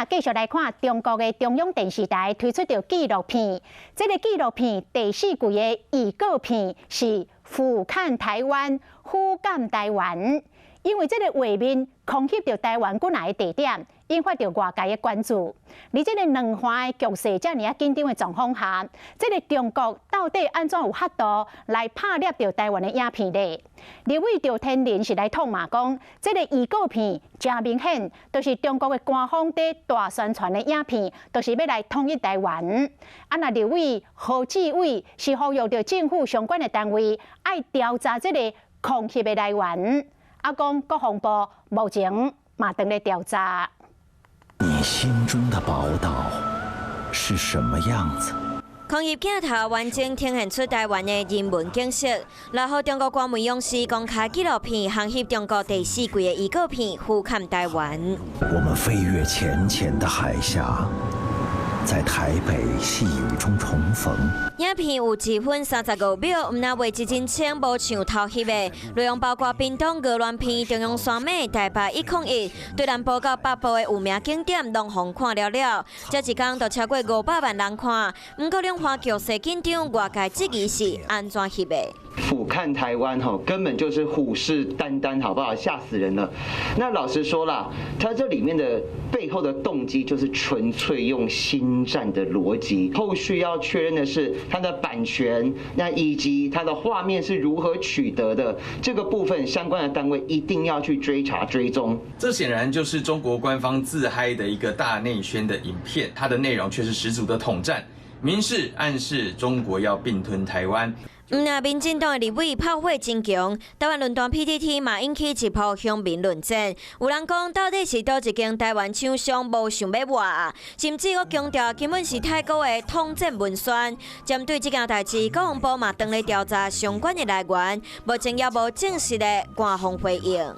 若继续来看中国的中央电视台推出着纪录片，这个纪录片第4季的预告片是“俯瞰台湾，俯瞰台湾”。因为这个画面空翕着台湾国内的地点，引发着外界的关注。而这个两岸的局势这么紧张的状况下，这个中国到底安怎有法度来拍摄着台湾的影片呢？立委赵天麟是来痛骂讲，这个预告片真明显，就是中国的官方在大宣传的影片，就是要来统一台湾。那立委何志伟是呼吁着政府相关的单位爱调查这个空翕的来源。讲国防部目前嘛正在调查。你心中的宝岛是什么样子？空翕镜头完整呈现出台湾的人文景色，然后中国官媒勇士公开纪录片航翕中国第4季的预告片，俯瞰台湾。我们飞越浅浅的海峡，在台北细雨中重逢。影片有2分35秒，唔那画质真清，无像偷翕的。内容包括屏东鹅銮片、中央山脉、台北101，对南部到北部的有名景点拢互看了了。这一天就超过500万人看。不过两岸局势紧张，外界质疑是安怎翕的？俯瞰台湾根本就是虎视眈眈，好不好？吓死人了。那老实说啦，它这里面的背后的动机就是纯粹用心战的逻辑。后续要确认的是它的版权，那以及它的画面是如何取得的，这个部分相关的单位一定要去追查追踪。这显然就是中国官方自嗨的一个大内宣的影片，它的内容却是十足的统战，明示暗示中国要并吞台湾。那民进党的立委炮火真强，台湾论坛 PTT 嘛引起一波乡民论战。有人讲到底是倒一间台湾厂商无想要活，甚至我强调根本是泰国的统战文宣。针对这件代志，国防部嘛当来调查相关的来源，目前也无正式的官方回应。